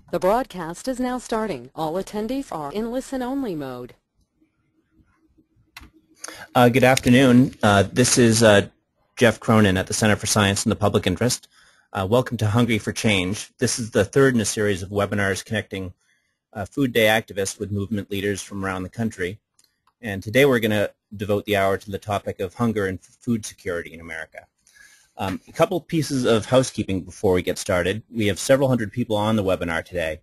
The broadcast is now starting. All attendees are in listen-only mode. Good afternoon. This is Jeff Cronin at the Center for Science and the Public Interest. Welcome to Hungry for Change. This is the third in a series of webinars connecting Food Day activists with movement leaders from around the country. And today we're going to devote the hour to the topic of hunger and food security in America. A couple pieces of housekeeping before we get started. We have several hundred people on the webinar today,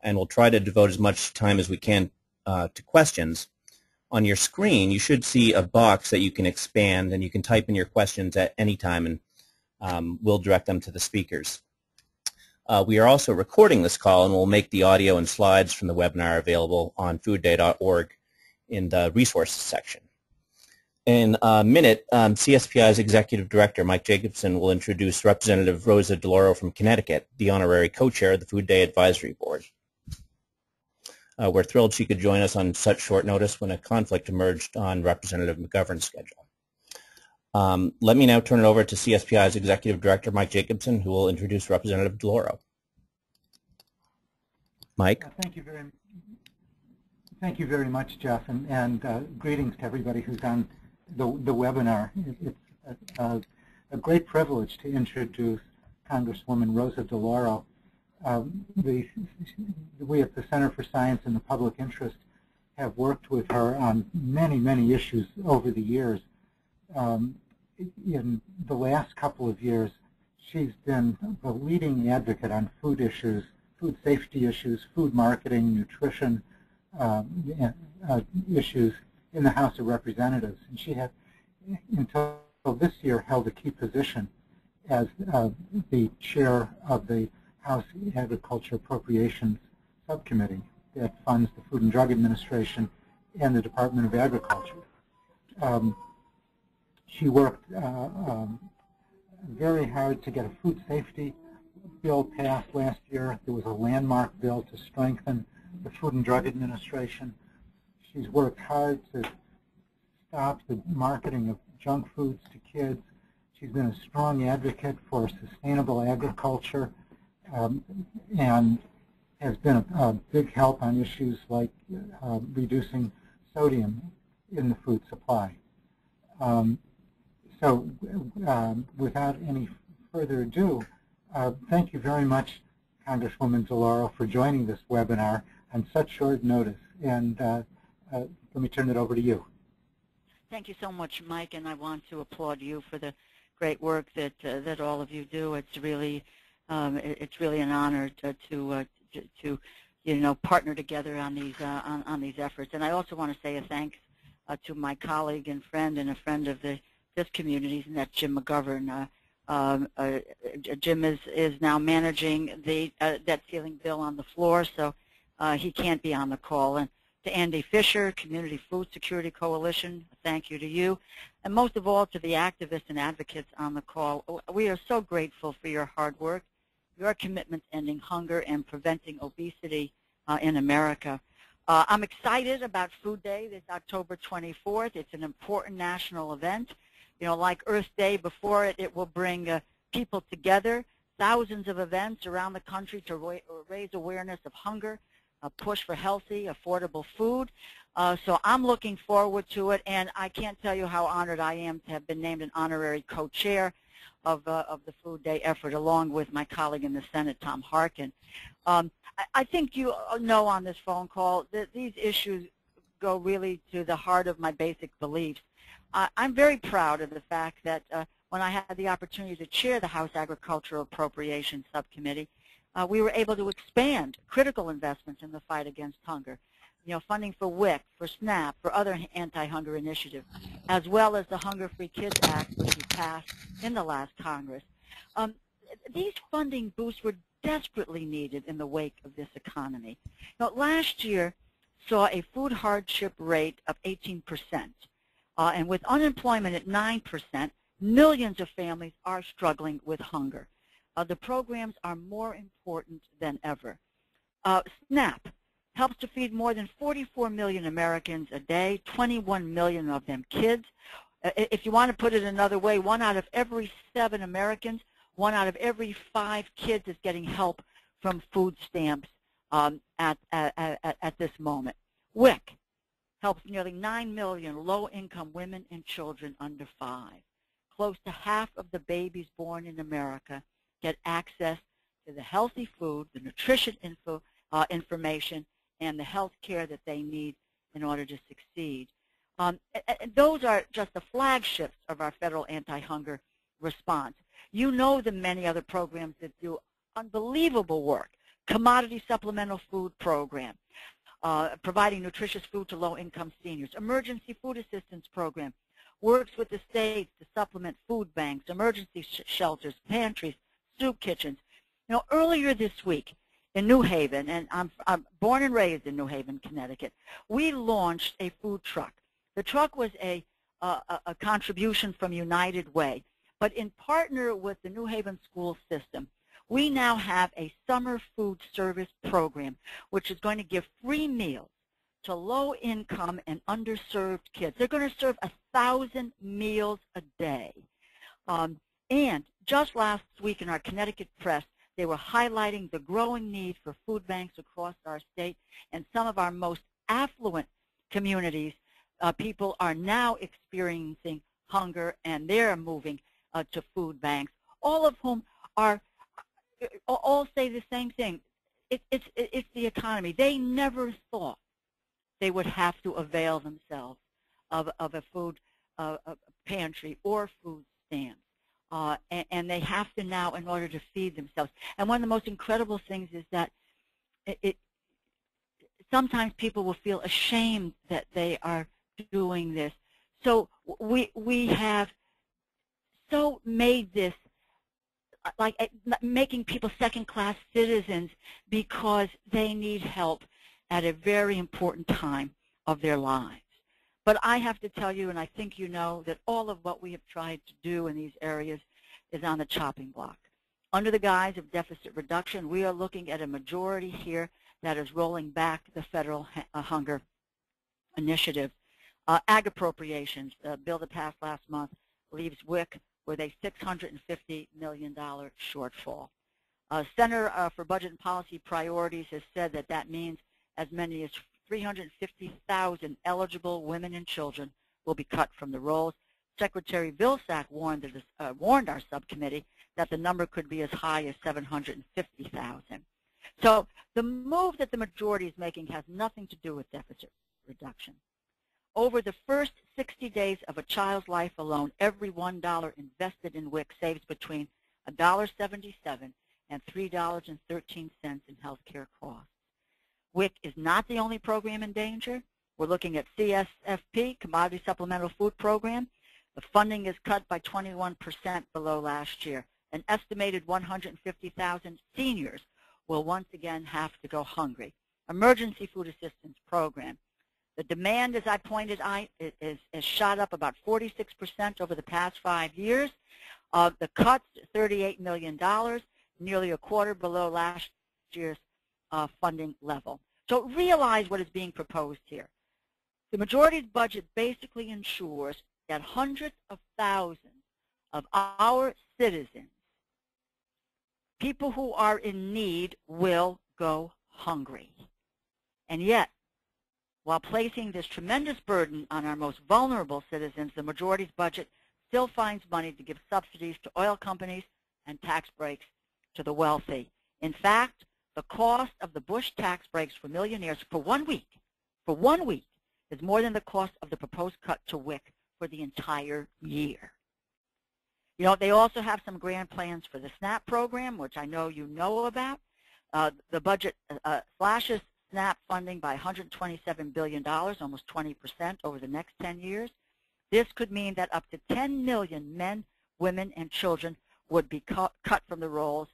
and we'll try to devote as much time as we can to questions. On your screen, you should see a box that you can expand, and you can type in your questions at any time, and we'll direct them to the speakers. We are also recording this call, and we'll make the audio and slides from the webinar available on foodday.org in the resources section. In a minute, CSPI's Executive Director, Mike Jacobson, will introduce Representative Rosa DeLauro from Connecticut, the honorary co-chair of the Food Day Advisory Board. We're thrilled she could join us on such short notice when a conflict emerged on Representative McGovern's schedule. Let me now turn it over to CSPI's Executive Director, Mike Jacobson, who will introduce Representative DeLauro. Mike? Thank you very much, Jeff, and greetings to everybody who's on the webinar. It's a great privilege to introduce Congresswoman Rosa DeLauro. We at the Center for Science and the Public Interest have worked with her on many issues over the years. In the last couple of years, she's been the leading advocate on food issues, food safety issues, food marketing, nutrition issues in the House of Representatives. And she had, until this year, held a key position as the chair of the House Agriculture Appropriations Subcommittee that funds the Food and Drug Administration and the Department of Agriculture. She worked very hard to get a food safety bill passed last year. There was a landmark bill to strengthen the Food and Drug Administration. She's worked hard to stop the marketing of junk foods to kids. She's been a strong advocate for sustainable agriculture and has been a big help on issues like reducing sodium in the food supply. So without any further ado, thank you very much, Congresswoman DeLauro, for joining this webinar on such short notice. And let me turn it over to you. Thank you so much, Mike, and I want to applaud you for the great work that all of you do. It's really an honor to partner together on these efforts. And I also want to say a thanks to my colleague and friend and a friend of this community, and that's Jim McGovern. Jim is now managing the debt ceiling bill on the floor, so he can't be on the call. And to Andy Fisher, Community Food Security Coalition, thank you to you. And most of all, to the activists and advocates on the call. We are so grateful for your hard work, your commitment to ending hunger and preventing obesity in America. I'm excited about Food Day this October 24th. It's an important national event. You know, like Earth Day before it, it will bring people together, thousands of events around the country to raise awareness of hunger, a push for healthy, affordable food. So I'm looking forward to it, and I can't tell you how honored I am to have been named an honorary co-chair of the Food Day effort, along with my colleague in the Senate, Tom Harkin. I think you know on this phone call that these issues go really to the heart of my basic beliefs. I'm very proud of the fact that when I had the opportunity to chair the House Agricultural Appropriations Subcommittee, we were able to expand critical investments in the fight against hunger. You know, funding for WIC, for SNAP, for other anti-hunger initiatives, as well as the Hunger Free Kids Act, which we passed in the last Congress. These funding boosts were desperately needed in the wake of this economy. Now, last year saw a food hardship rate of 18%. And with unemployment at 9%, millions of families are struggling with hunger. The programs are more important than ever. SNAP helps to feed more than 44 million Americans a day, 21 million of them kids. If you want to put it another way, 1 out of every 7 Americans, 1 out of every 5 kids is getting help from food stamps at this moment. WIC helps nearly 9 million low-income women and children under 5. Close to half of the babies born in America get access to the healthy food, the nutrition information, and the health care that they need in order to succeed. Those are just the flagships of our federal anti-hunger response. You know the many other programs that do unbelievable work. Commodity Supplemental Food Program, providing nutritious food to low-income seniors. Emergency Food Assistance Program works with the states to supplement food banks, emergency shelters, pantries, soup kitchens. You know, earlier this week in New Haven, and I'm born and raised in New Haven, Connecticut, we launched a food truck. The truck was a contribution from United Way, but in partner with the New Haven school system, we now have a summer food service program which is going to give free meals to low-income and underserved kids. They're going to serve 1,000 meals a day. And just last week in our Connecticut press, they were highlighting the growing need for food banks across our state, and some of our most affluent communities, people are now experiencing hunger, and they're moving to food banks, all of whom are all say the same thing. It's the economy. They never thought they would have to avail themselves of a food pantry or food stamps. And they have to now in order to feed themselves. And one of the most incredible things is that sometimes people will feel ashamed that they are doing this. So we have so made this like making people second-class citizens because they need help at a very important time of their lives. But I have to tell you, and I think you know, that all of what we have tried to do in these areas is on the chopping block. Under the guise of deficit reduction, we are looking at a majority here that is rolling back the federal hunger initiative. Ag appropriations, the bill that passed last month, leaves WIC with a $650 million shortfall. Center for Budget and Policy Priorities has said that that means as many as 350,000 eligible women and children will be cut from the rolls. Secretary Vilsack warned our subcommittee that the number could be as high as 750,000. So the move that the majority is making has nothing to do with deficit reduction. Over the first 60 days of a child's life alone, every $1 invested in WIC saves between $1.77 and $3.13 in health care costs. WIC is not the only program in danger. We're looking at CSFP, Commodity Supplemental Food Program. The funding is cut by 21% below last year. An estimated 150,000 seniors will once again have to go hungry. Emergency Food Assistance Program. The demand, as I pointed out, is shot up about 46% over the past 5 years. The cuts, $38 million, nearly a quarter below last year's funding level. So realize what is being proposed here. The majority's budget basically ensures that hundreds of thousands of our citizens, people who are in need, will go hungry. And yet, while placing this tremendous burden on our most vulnerable citizens, the majority's budget still finds money to give subsidies to oil companies and tax breaks to the wealthy. In fact, the cost of the Bush tax breaks for millionaires for 1 week, is more than the cost of the proposed cut to WIC for the entire year. You know, they also have some grand plans for the SNAP program, which I know you know about. The budget slashes SNAP funding by $127 billion, almost 20% over the next 10 years. This could mean that up to 10 million men, women, and children would be cut from the rolls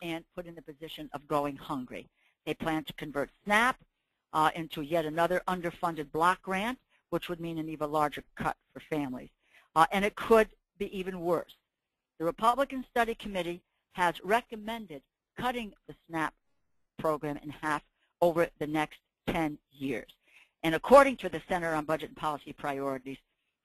and put in the position of going hungry. They plan to convert SNAP into yet another underfunded block grant, which would mean an even larger cut for families. And it could be even worse. The Republican Study Committee has recommended cutting the SNAP program in half over the next 10 years. And according to the Center on Budget and Policy Priorities,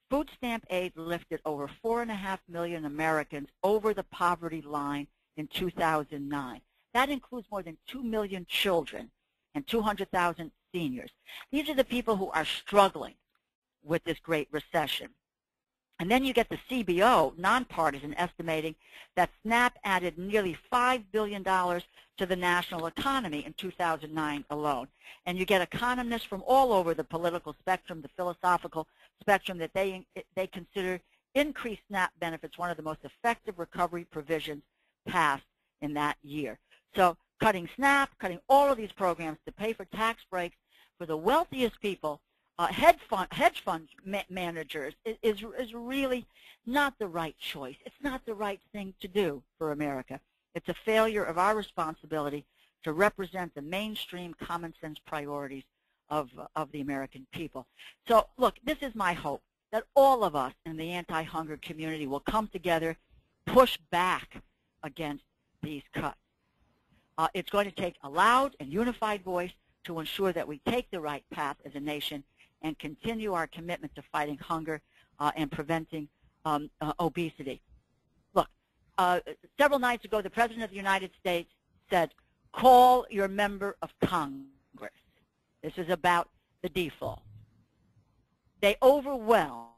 food stamp aid lifted over 4.5 million Americans over the poverty line in 2009. That includes more than 2 million children and 200,000 seniors. These are the people who are struggling with this great recession. And then you get the CBO, nonpartisan, estimating that SNAP added nearly $5 billion to the national economy in 2009 alone. And you get economists from all over the political spectrum, the philosophical spectrum, that they consider increased SNAP benefits one of the most effective recovery provisions passed in that year. So cutting SNAP, cutting all of these programs to pay for tax breaks for the wealthiest people, hedge fund managers, is really not the right choice. It's not the right thing to do for America. It's a failure of our responsibility to represent the mainstream common sense priorities of the American people. So look, this is my hope, that all of us in the anti-hunger community will come together, push back against these cuts. It's going to take a loud and unified voice to ensure that we take the right path as a nation and continue our commitment to fighting hunger and preventing obesity. Look, several nights ago, the President of the United States said, call your member of Congress. This is about the default. They overwhelmed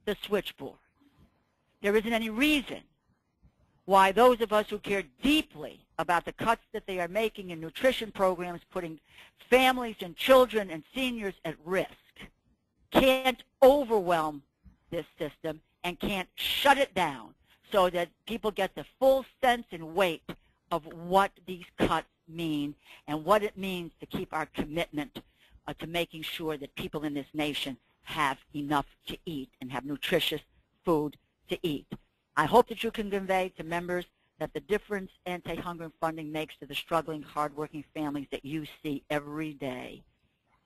the switchboard. There isn't any reason why those of us who care deeply about the cuts that they are making in nutrition programs, putting families and children and seniors at risk, can't overwhelm this system and can't shut it down so that people get the full sense and weight of what these cuts mean and what it means to keep our commitment to making sure that people in this nation have enough to eat and have nutritious food to eat. I hope that you can convey to members that the difference anti-hunger funding makes to the struggling, hardworking families that you see every day.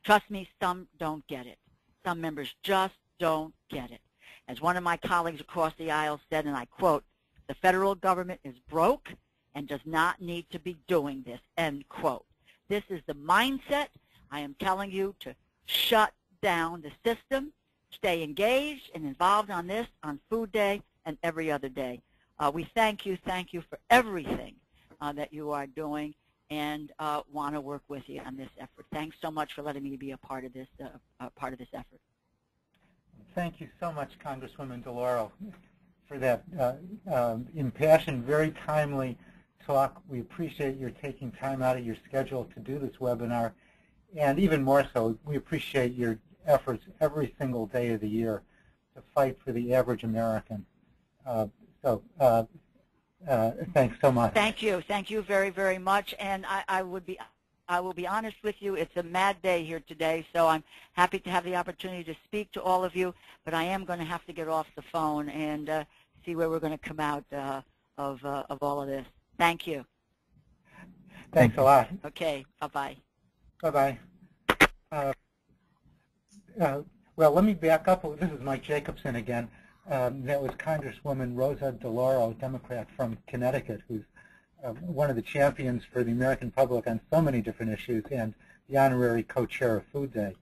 Trust me, some don't get it. Some members just don't get it. As one of my colleagues across the aisle said, and I quote, the federal government is broke and does not need to be doing this, end quote. This is the mindset. I am telling you to shut down the system, stay engaged and involved on this, on Food Day and every other day. We thank you for everything that you are doing, and want to work with you on this effort. Thanks so much for letting me be a part of this effort. Thank you so much, Congresswoman DeLauro, for that impassioned, very timely talk. We appreciate your taking time out of your schedule to do this webinar, and even more so, we appreciate your efforts every single day of the year to fight for the average American. Thanks so much. Thank you very, very much. And I will be honest with you, it's a mad day here today, so I'm happy to have the opportunity to speak to all of you, but I am going to have to get off the phone and see where we're going to come out of all of this. Thank you. Thanks a lot. Okay, bye-bye. Bye-bye. Well, let me back up. This is Mike Jacobson again. That was Congresswoman Rosa DeLauro, Democrat from Connecticut, who's one of the champions for the American public on so many different issues and the honorary co-chair of Food Day.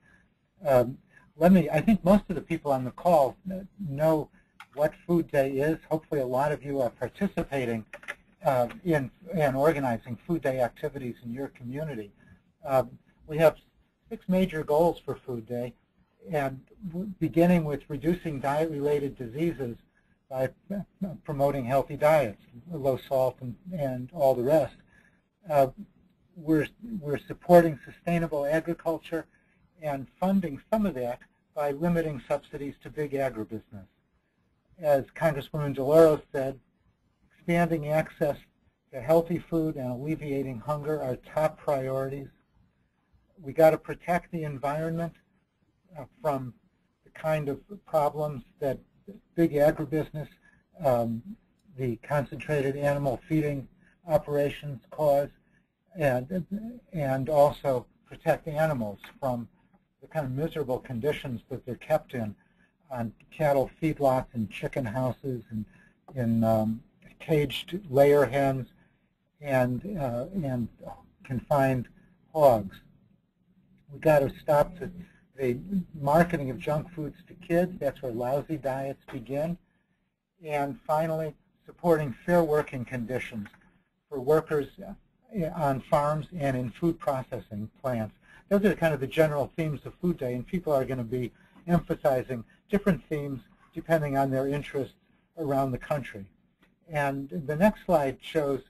I think most of the people on the call know what Food Day is. Hopefully a lot of you are participating in organizing Food Day activities in your community. We have 6 major goals for Food Day, and beginning with reducing diet-related diseases by promoting healthy diets, low salt and all the rest. We're supporting sustainable agriculture and funding some of that by limiting subsidies to big agribusiness. As Congresswoman DeLauro said, expanding access to healthy food and alleviating hunger are top priorities. We got to protect the environment from the kind of problems that big agribusiness, the concentrated animal feeding operations cause, and also protect animals from the kind of miserable conditions that they're kept in on cattle feedlots and chicken houses and in caged layer hens and confined hogs. We got to stop the marketing of junk foods to kids. That's where lousy diets begin. And finally, supporting fair working conditions for workers on farms and in food processing plants. Those are kind of the general themes of Food Day, and people are going to be emphasizing different themes depending on their interests around the country. And the next slide shows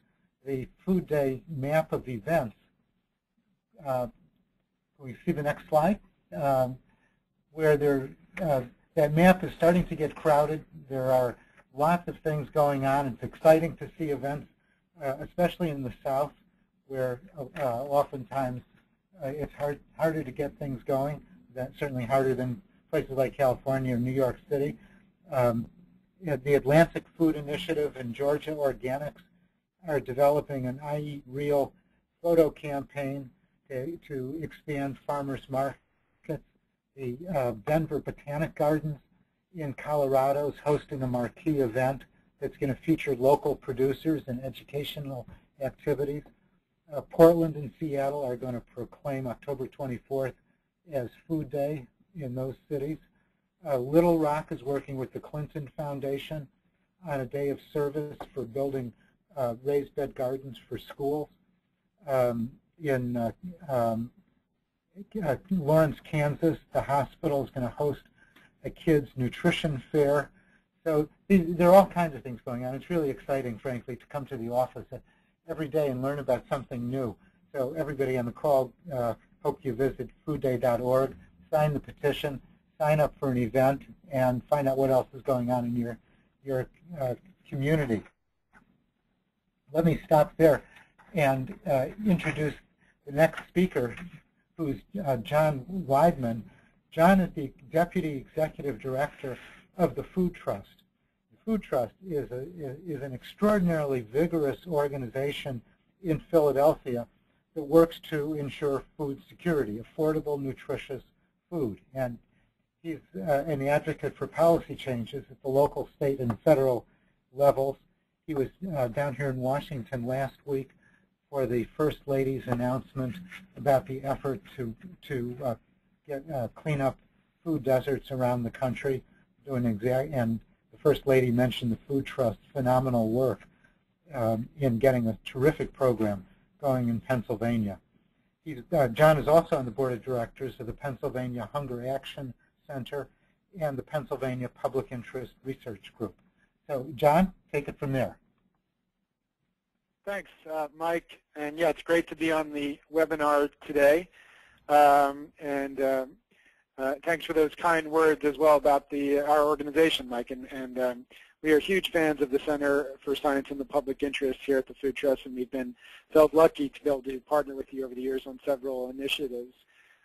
the Food Day map of events. We see the next slide, where that map is starting to get crowded. There are lots of things going on. It's exciting to see events, especially in the South, where oftentimes it's harder to get things going. That's certainly harder than places like California or New York City. The Atlantic Food Initiative and Georgia Organics are developing an I Eat Real photo campaign to expand farmers markets. The Denver Botanic Gardens in Colorado is hosting a marquee event that's going to feature local producers and educational activities. Portland and Seattle are going to proclaim October 24th as Food Day in those cities. Little Rock is working with the Clinton Foundation on a day of service for building raised bed gardens for schools. In Lawrence, Kansas, the hospital is going to host a kids' nutrition fair. So there are all kinds of things going on. It's really exciting, frankly, to come to the office every day and learn about something new. So everybody on the call, hope you visit foodday.org, sign the petition, sign up for an event, and find out what else is going on in your community. Let me stop there and introduce the next speaker, who's John Weidman. John is the Deputy Executive Director of the Food Trust. The Food Trust is an extraordinarily vigorous organization in Philadelphia that works to ensure food security, affordable, nutritious food. And he's an advocate for policy changes at the local, state, and federal levels. He was down here in Washington last week for the First Lady's announcement about the effort to clean up food deserts around the country. And the First Lady mentioned the Food Trust's phenomenal work in getting a terrific program going in Pennsylvania. John is also on the board of directors of the Pennsylvania Hunger Action Center and the Pennsylvania Public Interest Research Group. So, John, take it from there. Thanks, Mike. And yeah, it's great to be on the webinar today. Thanks for those kind words as well about our organization, Mike. And we are huge fans of the Center for Science and the Public Interest here at the Food Trust, and we've felt lucky to be able to partner with you over the years on several initiatives.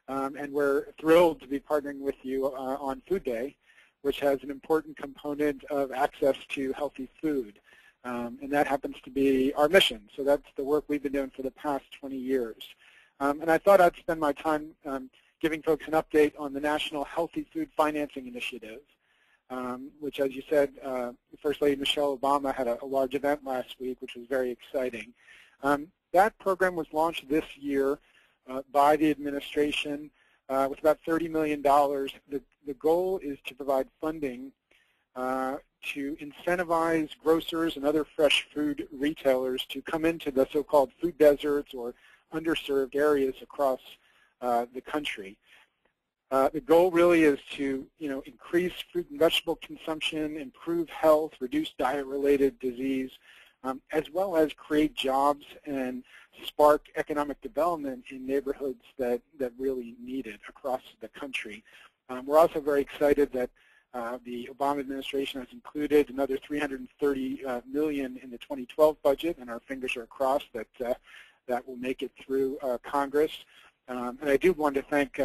And we're thrilled to be partnering with you on Food Day, which has an important component of access to healthy food. And that happens to be our mission. So that's the work we've been doing for the past 20 years. And I thought I'd spend my time giving folks an update on the National Healthy Food Financing Initiative, which, as you said, First Lady Michelle Obama had a large event last week, which was very exciting. That program was launched this year by the administration with about $30 million. The goal is to provide funding to incentivize grocers and other fresh food retailers to come into the so-called food deserts or underserved areas across the country. The goal really is to, increase fruit and vegetable consumption, improve health, reduce diet-related disease, as well as create jobs and spark economic development in neighborhoods that really need it across the country. We're also very excited that the Obama administration has included another $330 million in the 2012 budget, and our fingers are crossed that that will make it through Congress. And I do want to thank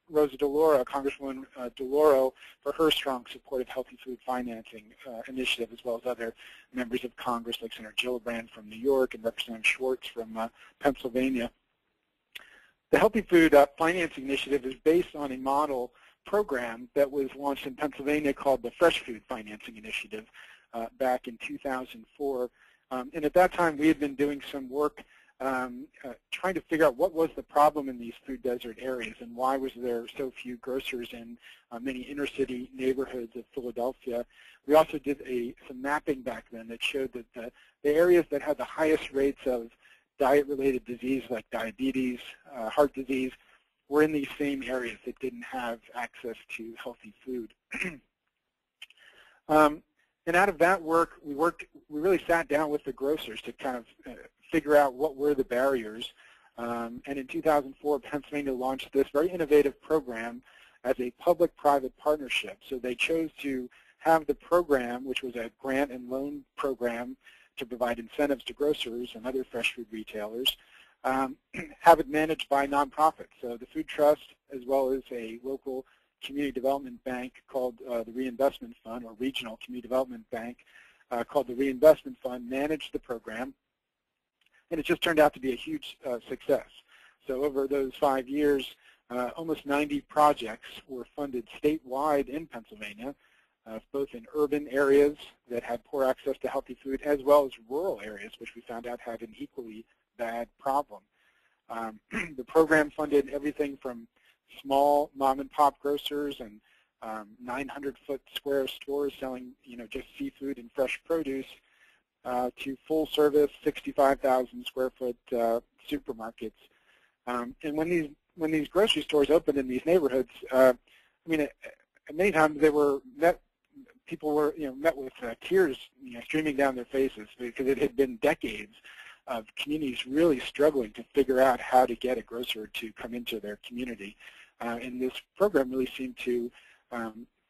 Rosa DeLauro, Congresswoman DeLauro, for her strong support of healthy food financing initiative, as well as other members of Congress like Senator Gillibrand from New York and Representative Schwartz from Pennsylvania. The Healthy Food Financing Initiative is based on a model program that was launched in Pennsylvania called the Fresh Food Financing Initiative back in 2004. And at that time, we had been doing some work trying to figure out what was the problem in these food desert areas and why was there so few grocers in many inner city neighborhoods of Philadelphia. We also did some mapping back then that showed that the areas that had the highest rates of diet-related disease like diabetes, heart disease, were in these same areas that didn't have access to healthy food. And out of that work, we really sat down with the grocers to kind of figure out what were the barriers. And in 2004, Pennsylvania launched this very innovative program as a public-private partnership. So they chose to have the program, which was a grant and loan program to provide incentives to grocers and other fresh food retailers, have it managed by nonprofits. So the Food Trust, as well as a local community development bank called the Reinvestment Fund, or regional community development bank called the Reinvestment Fund, managed the program. And it just turned out to be a huge success. So over those 5 years, almost 90 projects were funded statewide in Pennsylvania, both in urban areas that had poor access to healthy food, as well as rural areas, which we found out had an equally bad problem. The program funded everything from small mom-and-pop grocers and 900-foot square stores selling, just seafood and fresh produce, to full-service 65,000 square foot supermarkets. And when these grocery stores opened in these neighborhoods, many times they were people were met with tears streaming down their faces, because it had been decades of communities really struggling to figure out how to get a grocer to come into their community. And this program really seemed to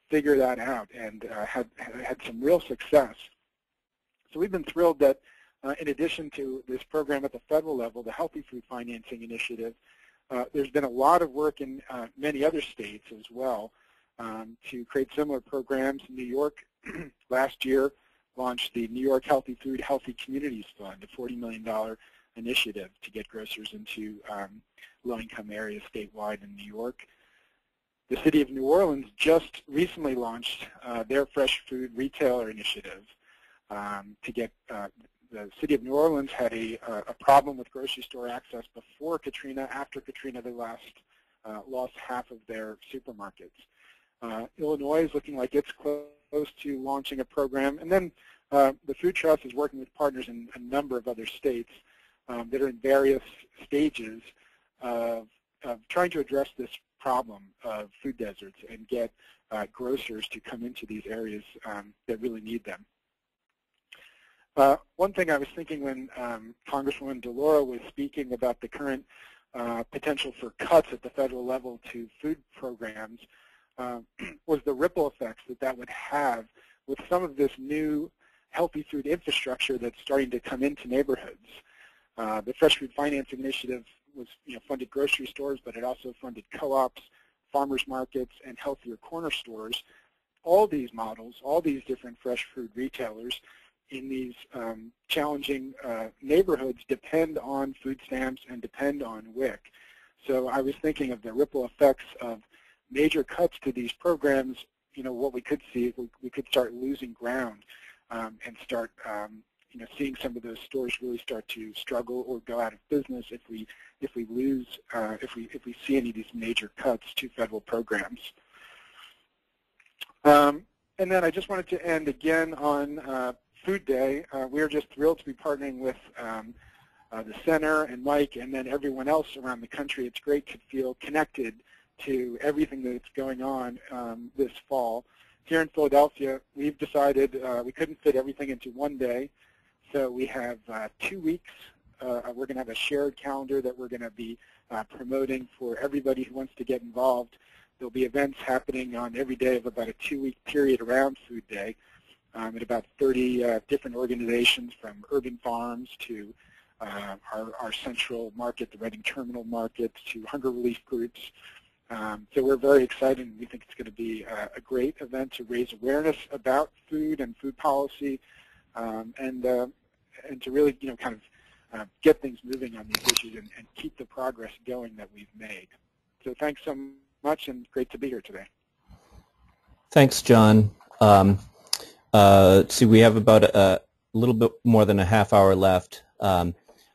figure that out and had some real success. So we've been thrilled that in addition to this program at the federal level, the Healthy Food Financing Initiative, there's been a lot of work in many other states as well to create similar programs. New York last year launched the New York Healthy Food Healthy Communities Fund, a $40 million initiative to get grocers into low-income areas statewide in New York. The City of New Orleans just recently launched their Fresh Food Retailer Initiative to get the City of New Orleans had a problem with grocery store access before Katrina. After Katrina, they lost half of their supermarkets. Illinois is looking like it's close to launching a program. And then the Food Trust is working with partners in a number of other states that are in various stages of trying to address this problem of food deserts and get grocers to come into these areas that really need them. One thing I was thinking when Congresswoman DeLauro was speaking about the current potential for cuts at the federal level to food programs was the ripple effects that would have with some of this new healthy food infrastructure that's starting to come into neighborhoods. The Fresh Food Financing Initiative was funded grocery stores, but it also funded co-ops, farmers markets, and healthier corner stores. All these models, all these different fresh food retailers in these challenging neighborhoods depend on food stamps and depend on WIC. So I was thinking of the ripple effects of major cuts to these programs. What we could see, we could start losing ground and start seeing some of those stores really start to struggle or go out of business if we see any of these major cuts to federal programs. And then I just wanted to end again on Food Day. We are just thrilled to be partnering with the center and Mike and then everyone else around the country. It's great to feel connected to everything that's going on this fall. Here in Philadelphia, we've decided we couldn't fit everything into one day. So we have 2 weeks. We're going to have a shared calendar that we're going to be promoting for everybody who wants to get involved. There'll be events happening on every day of about a 2-week period around Food Day at about 30 different organizations, from urban farms to our central market, the Reading Terminal Market, to hunger relief groups. So we're very excited, and we think it's going to be a great event to raise awareness about food and food policy, and to really, kind of get things moving on these issues and keep the progress going that we've made. So thanks so much, and great to be here today. Thanks, John. Let's see, we have about a little bit more than a half hour left.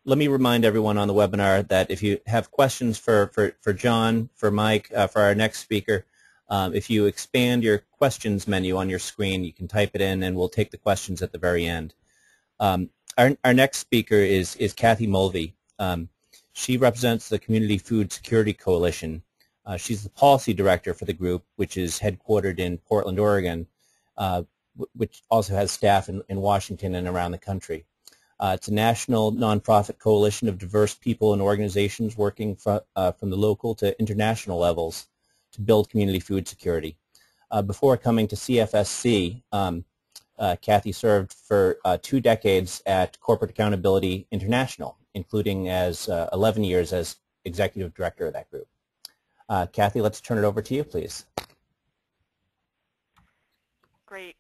let me remind everyone on the webinar that if you have questions for John, for Mike, for our next speaker, if you expand your questions menu on your screen, you can type it in and we'll take the questions at the very end. Our next speaker is Kathy Mulvey. She represents the Community Food Security Coalition. She's the policy director for the group, which is headquartered in Portland, Oregon, which also has staff in Washington and around the country. It's a national nonprofit coalition of diverse people and organizations working from the local to international levels to build community food security. Before coming to CFSC, Kathy served for 2 decades at Corporate Accountability International, including as 11 years as executive director of that group. Kathy, let's turn it over to you, please. Great.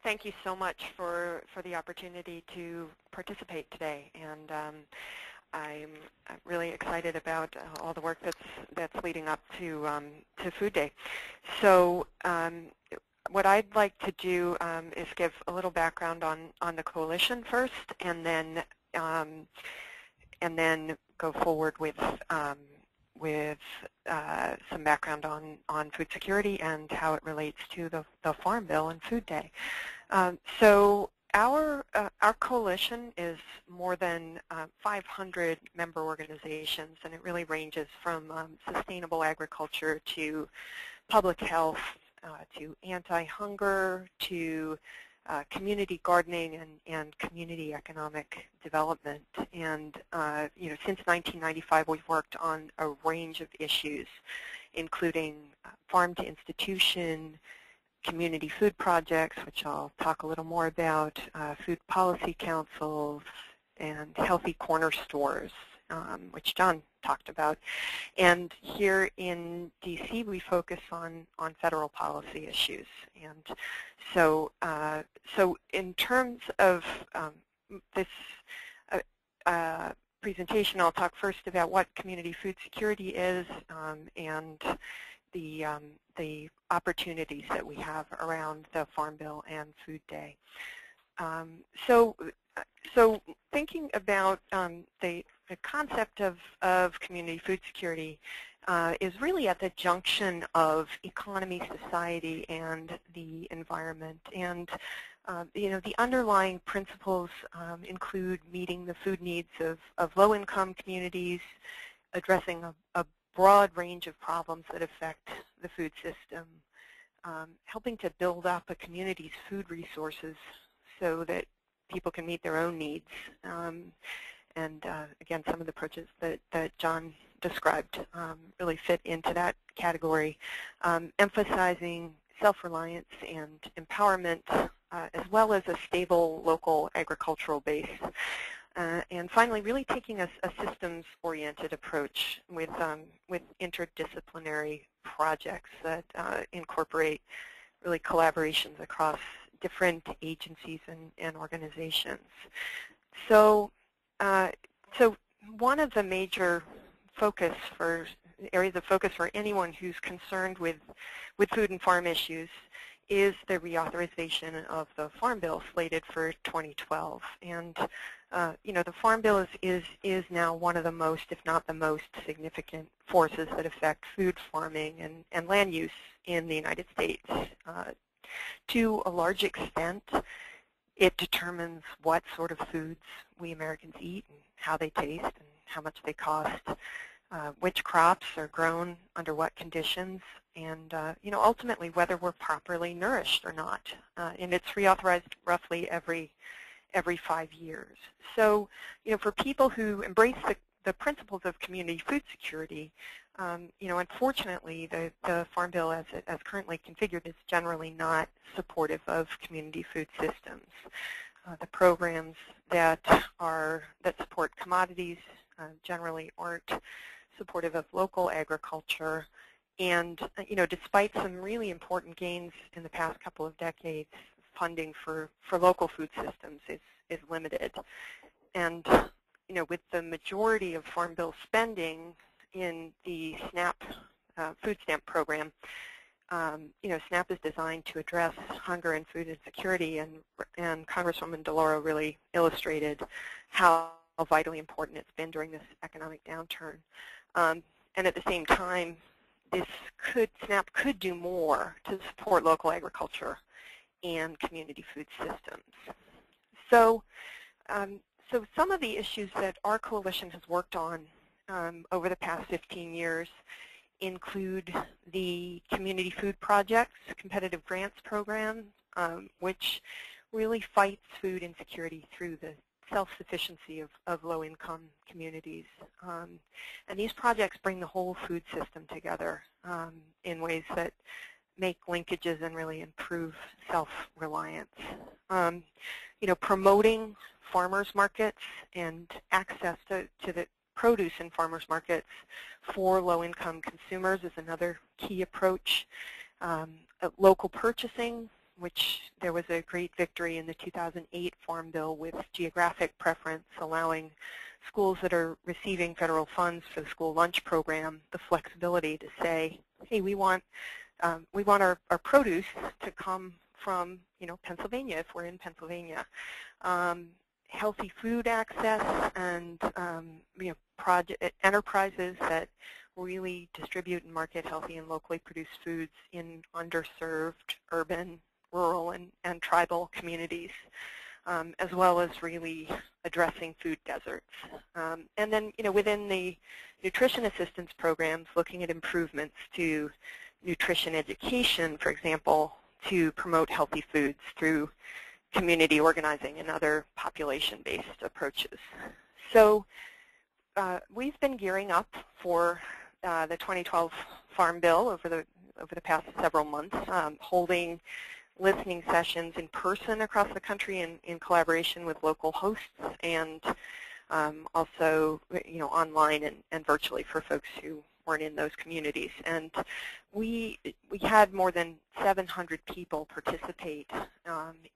Thank you so much for the opportunity to participate today, and I'm really excited about all the work that's leading up to Food Day. So what I'd like to do is give a little background on the coalition first, and then go forward with some background on food security and how it relates to the Farm Bill and Food Day. So our coalition is more than 500 member organizations, and it really ranges from sustainable agriculture to public health, to anti-hunger, to community gardening and community economic development. And since 1995, we've worked on a range of issues, including farm to institution, community food projects, which I'll talk a little more about, food policy councils, and healthy corner stores, which John talked about. And here in DC, we focus on federal policy issues. And so in terms of this presentation, I'll talk first about what community food security is and the opportunities that we have around the Farm Bill and Food Day. So thinking about the concept of community food security is really at the junction of economy, society, and the environment. And the underlying principles include meeting the food needs of low-income communities, addressing a broad range of problems that affect the food system, helping to build up a community's food resources so that people can meet their own needs. And again, some of the approaches that John described really fit into that category, emphasizing self-reliance and empowerment, as well as a stable local agricultural base. And finally, really taking a systems-oriented approach with interdisciplinary projects that incorporate really collaborations across different agencies and organizations. So one of the major areas of focus for anyone who's concerned with food and farm issues is the reauthorization of the Farm Bill slated for 2012. And the Farm Bill is now one of the most, if not the most, significant forces that affect food farming and land use in the United States. To a large extent, it determines what sort of foods we Americans eat and how they taste and how much they cost, which crops are grown under what conditions, and ultimately whether we're properly nourished or not. And it's reauthorized roughly every 5 years. So, for people who embrace the principles of community food security, unfortunately, the Farm Bill as currently configured is generally not supportive of community food systems. The programs that support commodities generally aren't supportive of local agriculture, and despite some really important gains in the past couple of decades, funding for local food systems is limited. And with the majority of Farm Bill spending in the SNAP food stamp program, SNAP is designed to address hunger and food insecurity, and Congresswoman DeLauro really illustrated how vitally important it's been during this economic downturn. And at the same time, SNAP could do more to support local agriculture and community food systems. So, so some of the issues that our coalition has worked on over the past 15 years include the Community Food Projects Competitive Grants Program, which really fights food insecurity through the self-sufficiency of low-income communities. And these projects bring the whole food system together in ways that make linkages and really improve self-reliance. Promoting farmers markets and access to the produce in farmers markets for low-income consumers is another key approach. Local purchasing, which there was a great victory in the 2008 Farm Bill with geographic preference, allowing schools that are receiving federal funds for the school lunch program the flexibility to say, hey, we want our produce to come from Pennsylvania if we're in Pennsylvania. Healthy food access and enterprises that really distribute and market healthy and locally produced foods in underserved urban, rural, and tribal communities, as well as really addressing food deserts. And then within the nutrition assistance programs, looking at improvements to nutrition education, for example, to promote healthy foods through community organizing and other population-based approaches. So we've been gearing up for the 2012 Farm Bill over the past several months, holding listening sessions in person across the country in collaboration with local hosts, and also online and virtually for folks who weren't in those communities. And we had more than 700 people participate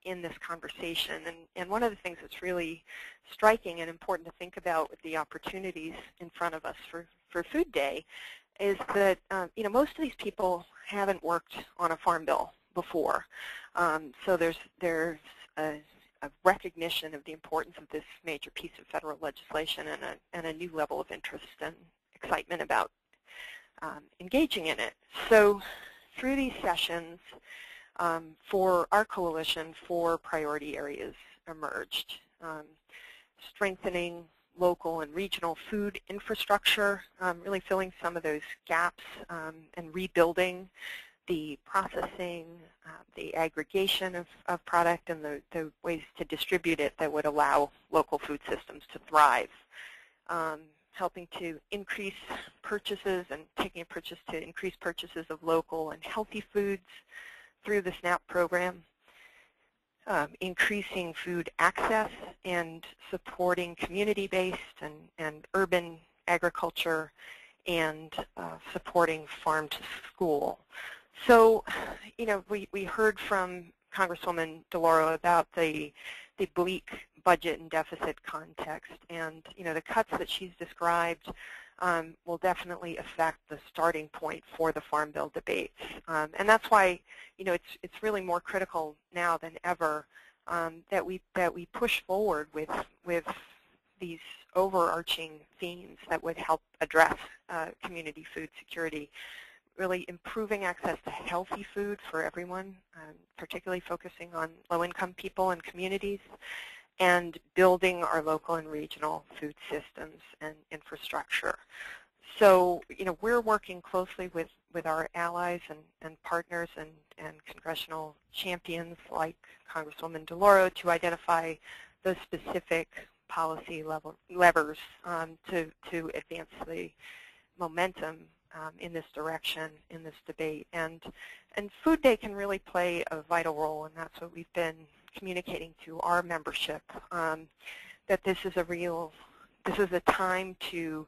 in this conversation. And one of the things that's really striking and important to think about with the opportunities in front of us for Food Day is that most of these people haven't worked on a farm bill before. So there's a recognition of the importance of this major piece of federal legislation and a new level of interest and excitement about engaging in it. So through these sessions, for our coalition, 4 priority areas emerged. Strengthening local and regional food infrastructure, really filling some of those gaps and rebuilding the processing, the aggregation of product, and the ways to distribute it that would allow local food systems to thrive. Helping to increase purchases and taking approaches to increase purchases of local and healthy foods through the SNAP program. Increasing food access and supporting community-based and urban agriculture, and supporting farm to school. So, we heard from Congresswoman DeLauro about the bleak budget and deficit context, and the cuts that she's described will definitely affect the starting point for the Farm Bill debates, and that's why it's really more critical now than ever that we push forward with these overarching themes that would help address community food security. Really improving access to healthy food for everyone, particularly focusing on low-income people and communities, and building our local and regional food systems and infrastructure. So, we're working closely with our allies and partners and congressional champions like Congresswoman DeLauro to identify the specific policy levers to advance the momentum in this direction, in this debate. And Food Day can really play a vital role, and that's what we've been communicating to our membership, that this is a time to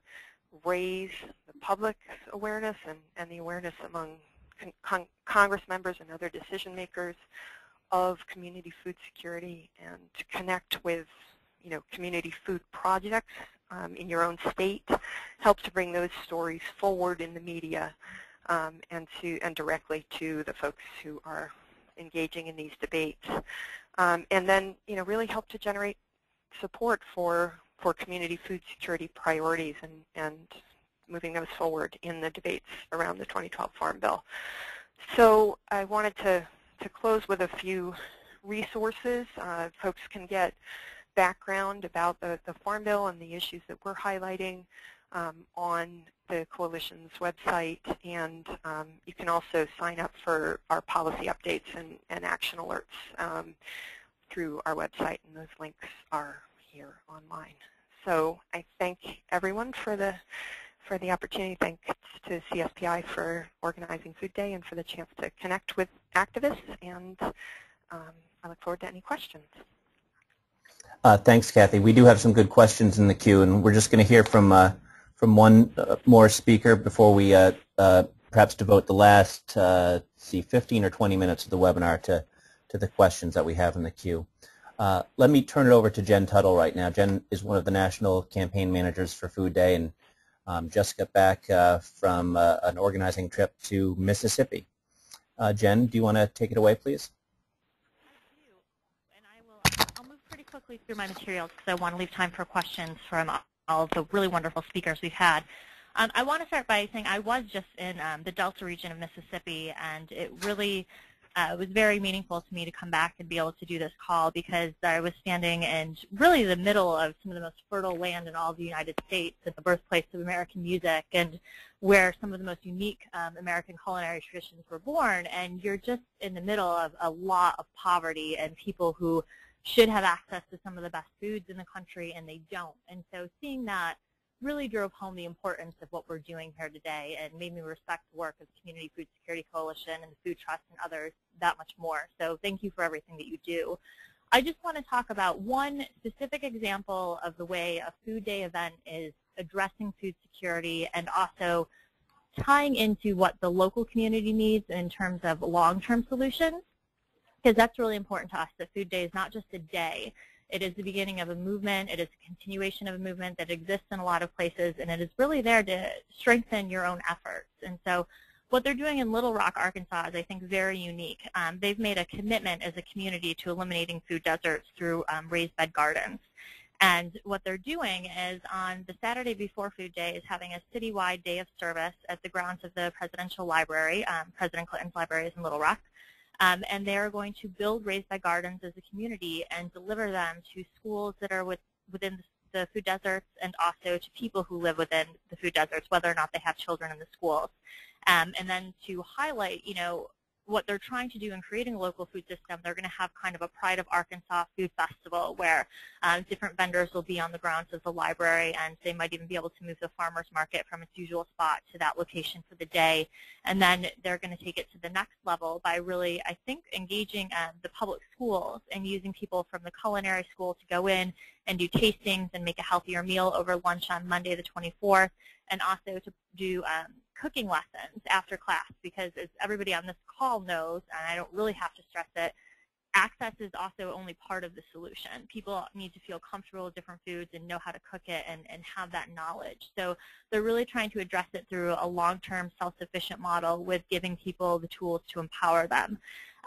raise the public's awareness and the awareness among Congress members and other decision makers of community food security, and to connect with community food projects in your own state, help to bring those stories forward in the media and directly to the folks who are engaging in these debates, and then really help to generate support for for community food security priorities and moving those forward in the debates around the 2012 Farm Bill. So I wanted to close with a few resources. Folks can get background about the Farm Bill and the issues that we're highlighting on the Coalition's website, and you can also sign up for our policy updates and action alerts through our website, and those links are here online. So I thank everyone for the opportunity. Thanks to CSPI for organizing Food Day and for the chance to connect with activists, and I look forward to any questions. Thanks, Kathy. We do have some good questions in the queue, and we're just going to hear from one more speaker before we perhaps devote the last 15 or 20 minutes of the webinar to the questions that we have in the queue. Let me turn it over to Jen Tuttle right now. Jen is one of the national campaign managers for Food Day, and just got back from an organizing trip to Mississippi. Jen, do you want to take it away, please? I'll move pretty quickly through my materials because I want to leave time for questions from all of the really wonderful speakers we've had. I want to start by saying I was just in the Delta region of Mississippi, and it really was very meaningful to me to come back and be able to do this call, because I was standing in really the middle of some of the most fertile land in all of the United States, and the birthplace of American music, and where some of the most unique American culinary traditions were born. And you're just in the middle of a lot of poverty and people who should have access to some of the best foods in the country, and they don't. And so seeing that really drove home the importance of what we're doing here today, and made me respect the work of the Community Food Security Coalition and the Food Trust and others that much more. So thank you for everything that you do. I just want to talk about one specific example of the way a Food Day event is addressing food security and also tying into what the local community needs in terms of long-term solutions, because that's really important to us. That Food Day is not just a day. It is the beginning of a movement. It is a continuation of a movement that exists in a lot of places, and it is really there to strengthen your own efforts. And so what they're doing in Little Rock, Arkansas is, I think, very unique. They've made a commitment as a community to eliminating food deserts through raised bed gardens. And what they're doing is, on the Saturday before Food Day, is having a citywide day of service at the grounds of the Presidential Library. President Clinton's library is in Little Rock. And they're going to build raised bed gardens as a community and deliver them to schools that are within the food deserts, and also to people who live within the food deserts, whether or not they have children in the schools. And then to highlight, what they're trying to do in creating a local food system, they're going to have kind of a Pride of Arkansas food festival where different vendors will be on the grounds of the library, and they might even be able to move the farmers market from its usual spot to that location for the day. And then they're going to take it to the next level by really, I think, engaging the public schools and using people from the culinary school to go in and do tastings and make a healthier meal over lunch on Monday the 24th, and also to do cooking lessons after class, because as everybody on this call knows, and I don't really have to stress it, access is also only part of the solution. People need to feel comfortable with different foods and know how to cook it and have that knowledge. So they're really trying to address it through a long-term self-sufficient model with giving people the tools to empower them.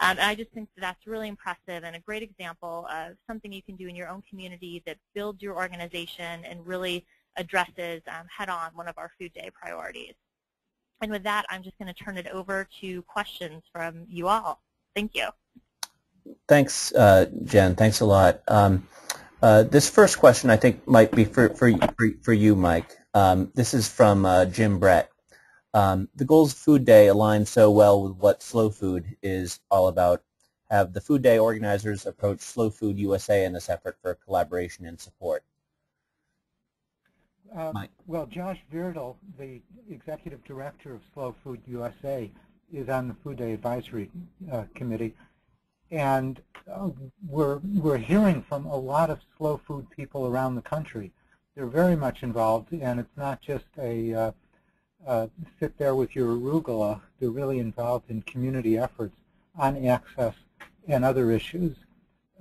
And I just think that's really impressive and a great example of something you can do in your own community that builds your organization and really addresses head-on one of our Food Day priorities. And with that, I'm just going to turn it over to questions from you all. Thank you. Thanks, Jen. Thanks a lot. This first question, I think, might be for you, Mike. This is from Jim Brett. The goals of Food Day align so well with what Slow Food is all about. Have the Food Day organizers approached Slow Food USA in this effort for collaboration and support? Well, Josh Virdal, the executive director of Slow Food USA, is on the Food Day Advisory Committee, and we're hearing from a lot of slow food people around the country. They're very much involved, and it's not just a sit there with your arugula. They're really involved in community efforts on access and other issues.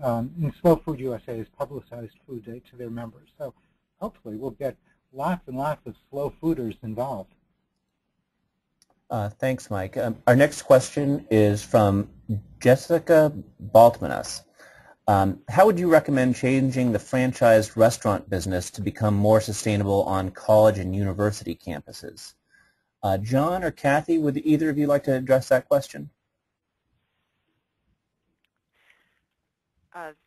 And Slow Food USA has publicized Food Day to their members, so hopefully we'll get lots and lots of slow fooders involved. Thanks, Mike. Our next question is from Jessica Baltmanis. How would you recommend changing the franchised restaurant business to become more sustainable on college and university campuses? John or Kathy, would either of you like to address that question?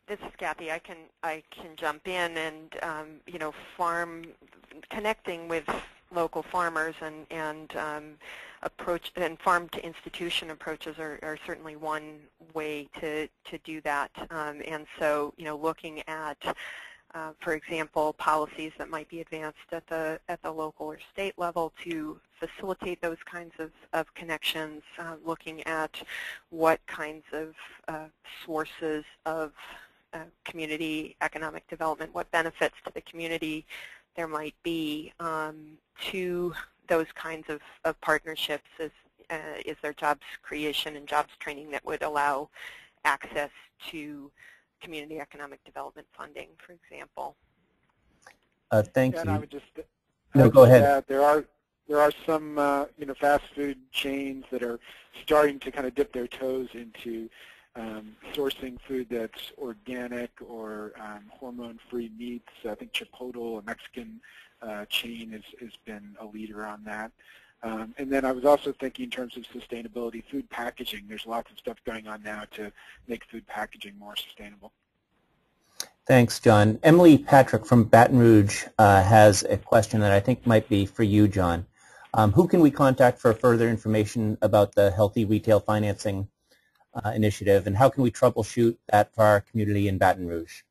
This is Kathy. I can jump in, and you know, connecting with local farmers and approach and farm to institution approaches are certainly one way to do that. And so, you know, looking at, for example, policies that might be advanced at the local or state level to facilitate those kinds of connections, looking at what kinds of sources of community economic development, what benefits to the community there might be to those kinds of partnerships. Is there jobs creation and jobs training that would allow access to community economic development funding, for example? Thank you. And I would just go ahead. add, there are some you know, fast food chains that are starting to kind of dip their toes into sourcing food that's organic or hormone-free meats. I think Chipotle, a Mexican chain, has been a leader on that. And then I was also thinking in terms of sustainability, food packaging. There's lots of stuff going on now to make food packaging more sustainable. Thanks, John. Emily Patrick from Baton Rouge has a question that I think might be for you, John. Who can we contact for further information about the Healthy Retail Financing initiative, and how can we troubleshoot that for our community in Baton Rouge?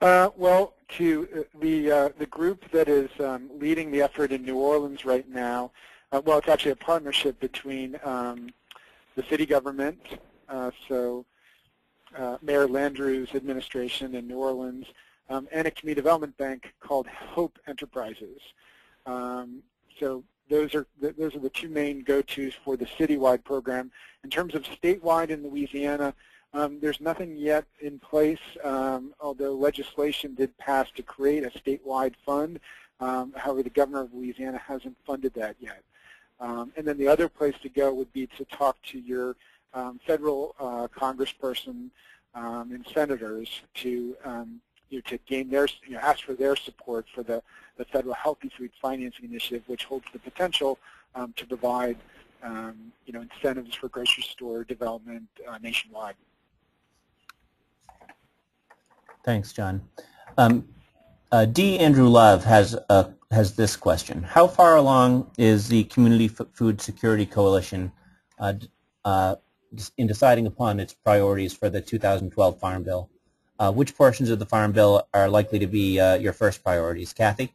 Well, to the group that is leading the effort in New Orleans right now, well, it's actually a partnership between the city government, so Mayor Landrieu's administration in New Orleans, and a community development bank called Hope Enterprises. So those are the two main go-tos for the citywide program. In terms of statewide in Louisiana, there's nothing yet in place, although legislation did pass to create a statewide fund. However, the governor of Louisiana hasn't funded that yet. And then the other place to go would be to talk to your federal congressperson and senators to to gain their, ask for their support for the federal Healthy Food Financing Initiative, which holds the potential to provide incentives for grocery store development nationwide. Thanks, John. D. Andrew Love has this question. How far along is the Community Food Security Coalition in deciding upon its priorities for the 2012 Farm Bill? Which portions of the Farm Bill are likely to be your first priorities? Kathy?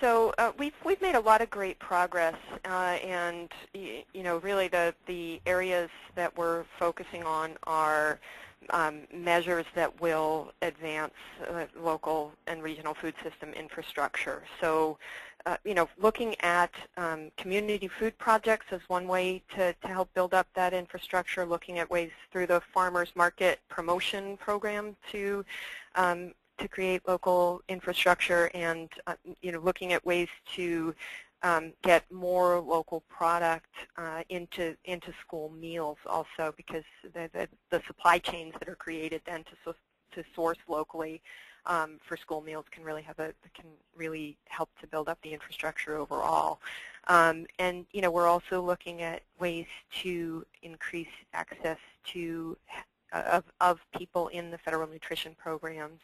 So we've made a lot of great progress, and really the areas that we're focusing on are measures that will advance local and regional food system infrastructure. So, looking at community food projects is one way to help build up that infrastructure, looking at ways through the farmers market promotion program to create local infrastructure, and looking at ways to get more local product into school meals also, because the supply chains that are created then to source locally for school meals can really help to build up the infrastructure overall. And we're also looking at ways to increase access to of people in the federal nutrition programs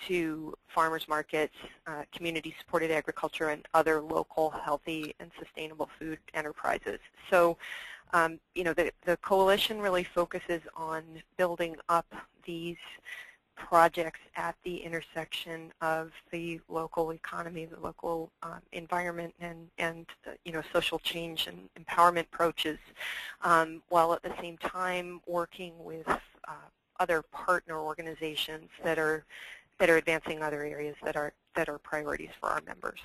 to farmers markets, community-supported agriculture, and other local healthy and sustainable food enterprises. So, the coalition really focuses on building up these projects at the intersection of the local economy, the local environment, and social change and empowerment approaches, while at the same time working with other partner organizations that are advancing other areas that are priorities for our members.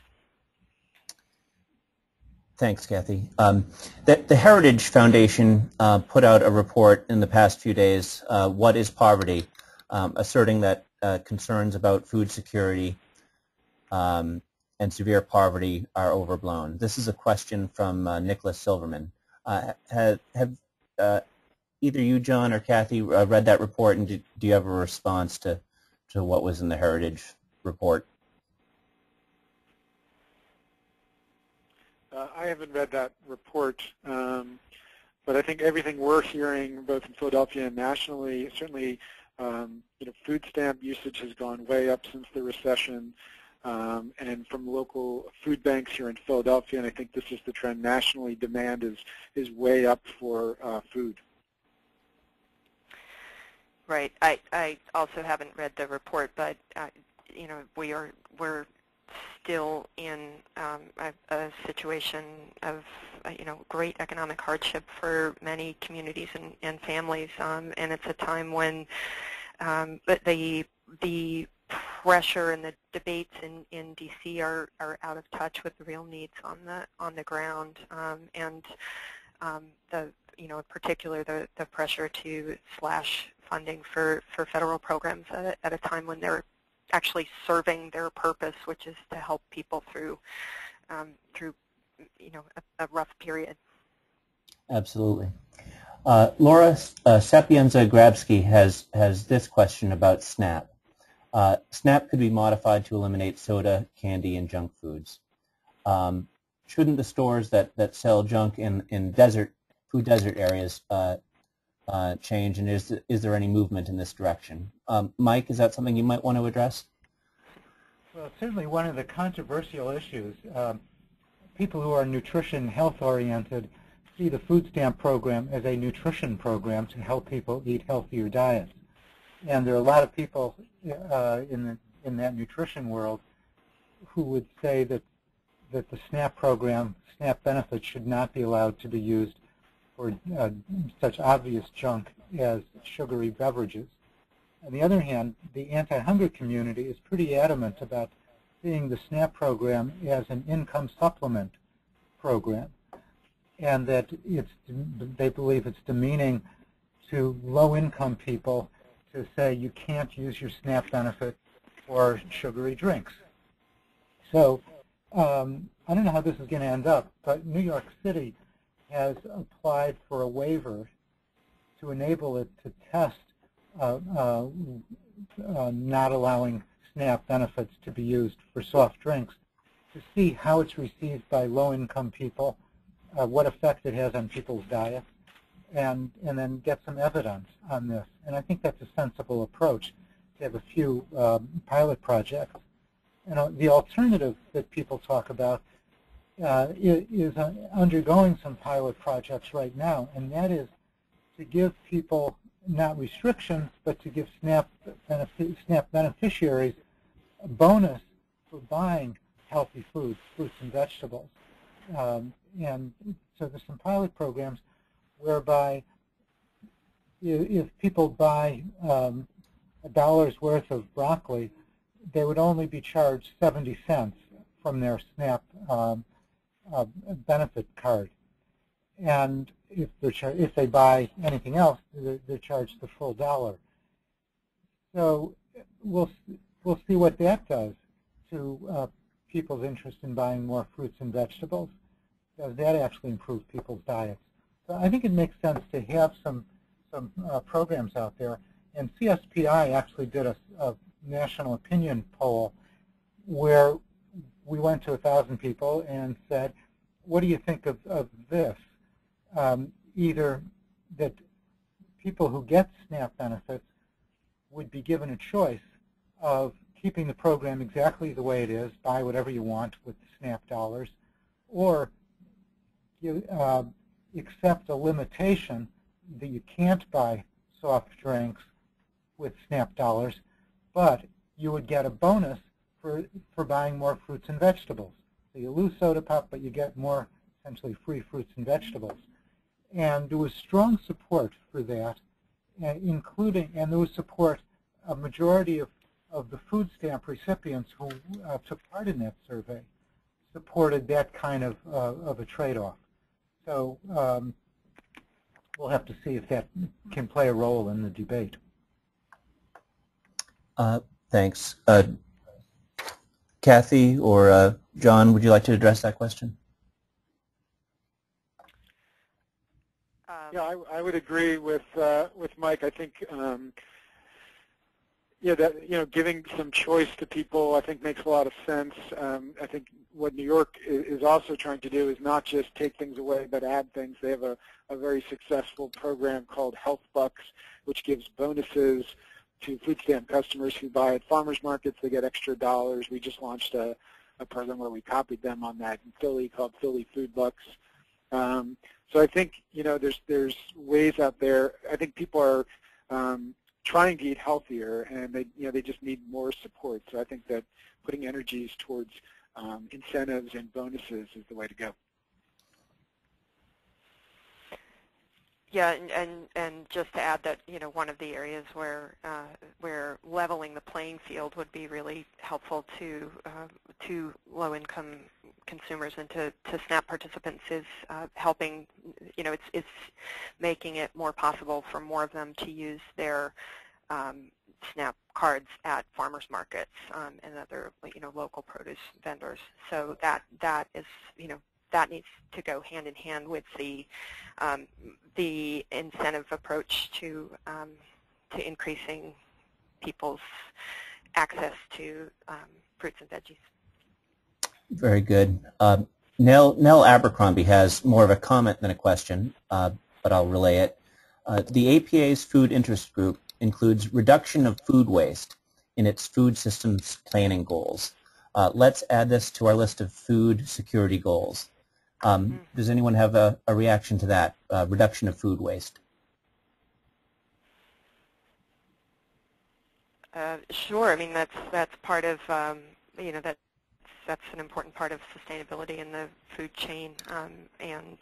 Thanks, Kathy. The Heritage Foundation put out a report in the past few days, What is Poverty?, asserting that concerns about food security and severe poverty are overblown. This is a question from Nicholas Silverman. either you, John, or Kathy read that report, and do you have a response to what was in the Heritage report? I haven't read that report, but I think everything we're hearing, both in Philadelphia and nationally, certainly, food stamp usage has gone way up since the recession, and from local food banks here in Philadelphia, and I think this is the trend nationally. Demand is way up for food. Right. I also haven't read the report, but we're still in a situation of great economic hardship for many communities and families, and it's a time when the pressure and the debates in DC are out of touch with the real needs on the ground, and in particular the pressure to slash funding for federal programs at a time when they're actually serving their purpose, which is to help people through a rough period. Absolutely. Laura Sapienza-Grabsky has this question about SNAP. SNAP could be modified to eliminate soda, candy, and junk foods. Shouldn't the stores that sell junk in food desert areas change, and is there any movement in this direction? Mike, is that something you might want to address? Well, certainly one of the controversial issues. People who are nutrition health oriented see the food stamp program as a nutrition program to help people eat healthier diets. And there are a lot of people in that nutrition world who would say that the SNAP program, SNAP benefits, should not be allowed to be used for such obvious junk as sugary beverages. On the other hand, the anti-hunger community is pretty adamant about seeing the SNAP program as an income supplement program, and that they believe it's demeaning to low-income people to say you can't use your SNAP benefit for sugary drinks. So I don't know how this is going to end up, but New York City has applied for a waiver to enable it to test not allowing SNAP benefits to be used for soft drinks to see how it's received by low-income people, what effect it has on people's diets, and then get some evidence on this. And I think that's a sensible approach, to have a few pilot projects. The alternative that people talk about is undergoing some pilot projects right now, and that is to give people not restrictions, but to give SNAP beneficiaries a bonus for buying healthy foods, fruits and vegetables. And so there's some pilot programs whereby if people buy $1 worth of broccoli, they would only be charged 70 cents from their SNAP benefit card. And if they buy anything else, they're charged the full $1. So we'll see what that does to people's interest in buying more fruits and vegetables. Does that actually improve people's diets? So I think it makes sense to have some programs out there. And CSPI actually did a national opinion poll where we went to 1,000 people and said, what do you think of this? Either that people who get SNAP benefits would be given a choice of keeping the program exactly the way it is, buy whatever you want with the SNAP dollars, or accept a limitation that you can't buy soft drinks with SNAP dollars, but you would get a bonus for buying more fruits and vegetables. So you lose soda pop, but you get more essentially free fruits and vegetables. And there was strong support for that, and there was support, a majority of the food stamp recipients who took part in that survey supported that kind of a trade-off. So we'll have to see if that can play a role in the debate. Thanks. Kathy or John, would you like to address that question? Yeah, I would agree with Mike. I think yeah, that giving some choice to people I think makes a lot of sense. I think what New York is also trying to do is not just take things away but add things. They have a very successful program called Health Bucks, which gives bonuses to food stamp customers who buy at farmers markets. They get extra dollars. We just launched a program where we copied them on that in Philly called Philly Food Bucks. So I think there's ways out there. I think people are trying to eat healthier, and they just need more support. So I think that putting energies towards incentives and bonuses is the way to go. Yeah, and just to add that one of the areas where leveling the playing field would be really helpful to low-income consumers and to SNAP participants is helping. It's making it more possible for more of them to use their SNAP cards at farmers markets and other local produce vendors. So that is that needs to go hand in hand with the incentive approach to increasing people's access to fruits and veggies. Very good. Nell Abercrombie has more of a comment than a question, but I'll relay it. The APA's Food Interest Group includes reduction of food waste in its food systems planning goals. Let's add this to our list of food security goals. Does anyone have a reaction to that, reduction of food waste? Sure. I mean, that's part of that's an important part of sustainability in the food chain, and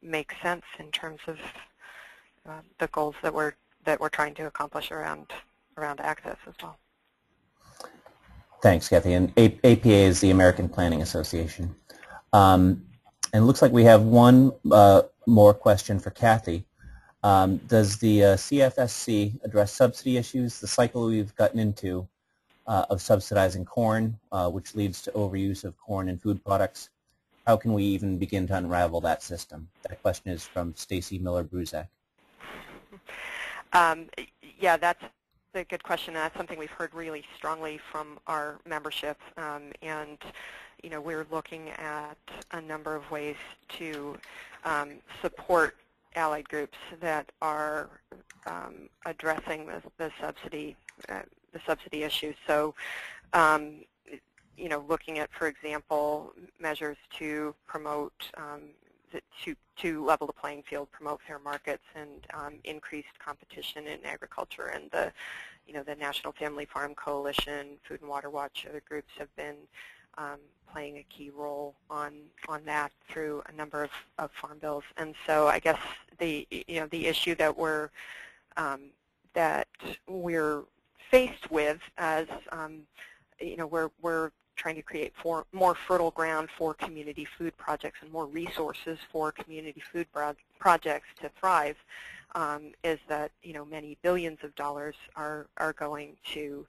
makes sense in terms of the goals that we're trying to accomplish around access as well. Thanks, Kathy. And APA is the American Planning Association. And it looks like we have one more question for Kathy. Does the CFSC address subsidy issues, the cycle we've gotten into of subsidizing corn, which leads to overuse of corn in food products? How can we even begin to unravel that system? That question is from Stacy Miller-Bruzak. Yeah, that's a good question, and that's something we've heard really strongly from our membership. And we're looking at a number of ways to support allied groups that are addressing the subsidy issue. So, looking at, for example, measures to promote to level the playing field, promote fair markets, and increased competition in agriculture. And the National Family Farm Coalition, Food and Water Watch, other groups have been playing a key role on that through a number of farm bills. And so I guess the issue that we're faced with as we're trying to create more fertile ground for community food projects and more resources for community food projects to thrive, is that many billions of dollars are going to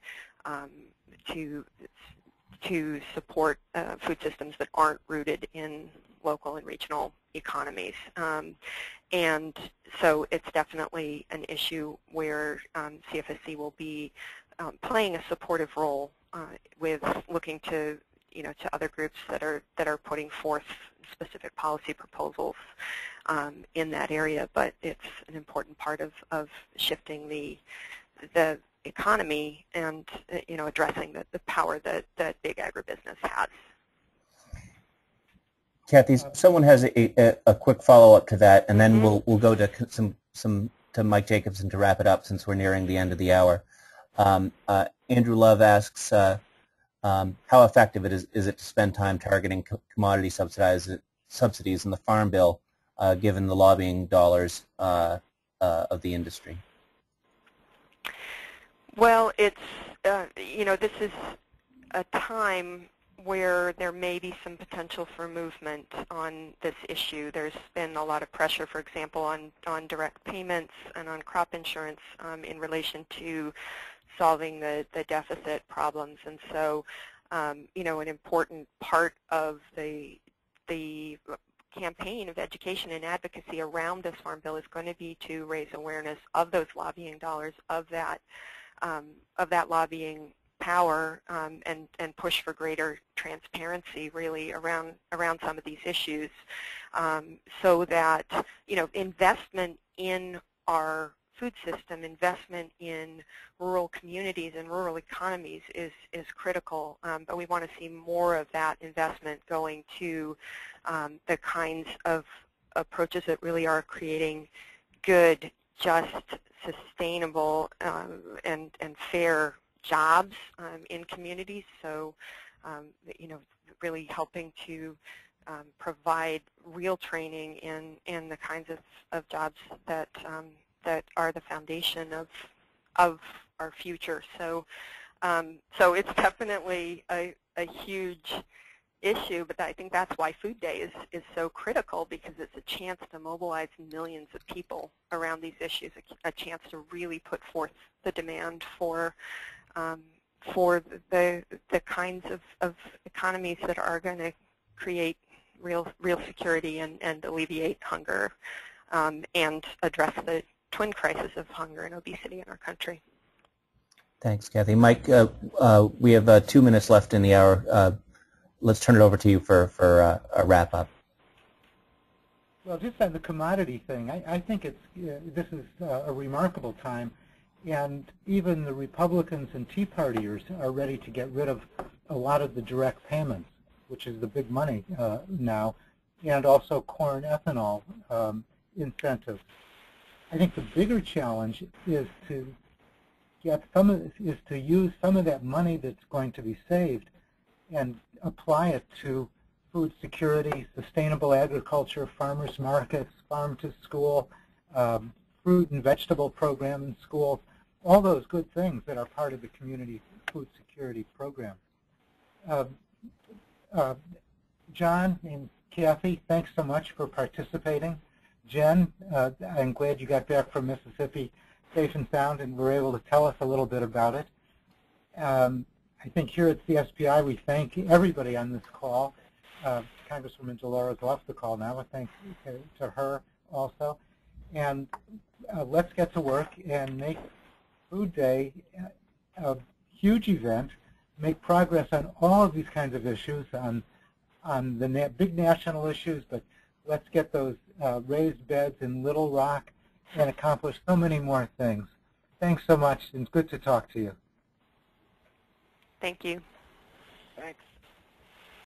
support food systems that aren't rooted in local and regional economies. And so it's definitely an issue where CFSC will be playing a supportive role with looking to other groups that are putting forth specific policy proposals in that area. But it's an important part of shifting the economy and addressing the power that big agribusiness has. Kathy, someone has a quick follow-up to that, and then we'll go to to Mike Jacobson to wrap it up since we're nearing the end of the hour. Andrew Love asks, how effective is it to spend time targeting commodity subsidies in the Farm Bill, given the lobbying dollars of the industry? Well, it's this is a time where there may be some potential for movement on this issue. There's been a lot of pressure, for example, on direct payments and on crop insurance in relation to solving the deficit problems. And so, an important part of the campaign of education and advocacy around this Farm Bill is going to be to raise awareness of those lobbying dollars, of that lobbying power, and push for greater transparency, really, around some of these issues, so that investment in our food system, investment in rural communities and rural economies is critical, but we want to see more of that investment going to the kinds of approaches that really are creating good, just, sustainable, and fair jobs in communities. So, really helping to provide real training in the kinds of jobs that are the foundation of our future. So, so it's definitely a huge issue, but I think that's why Food Day is so critical, because it's a chance to mobilize millions of people around these issues, a chance to really put forth the demand for the kinds of economies that are going to create real security and alleviate hunger, and address the twin crisis of hunger and obesity in our country. Thanks, Kathy. Mike, we have 2 minutes left in the hour. Let's turn it over to you for a wrap-up. Well, just on the commodity thing, I think this is a remarkable time, and even the Republicans and Tea Partiers are ready to get rid of a lot of the direct payments, which is the big money now, and also corn ethanol incentives. I think the bigger challenge is to use some of that money that's going to be saved and apply it to food security, sustainable agriculture, farmers markets, farm to school, fruit and vegetable program in schools, all those good things that are part of the community food security program. John and Kathy, thanks so much for participating. Jen, I'm glad you got back from Mississippi safe and sound and were able to tell us a little bit about it. I think here at CSPI we thank everybody on this call. Congresswoman Dolores left the call now, but thanks to her also. And let's get to work and make Food Day a huge event, make progress on all of these kinds of issues, on the big national issues, but let's get those raised beds in Little Rock and accomplish so many more things. Thanks so much, and it's good to talk to you. Thank you. Thanks.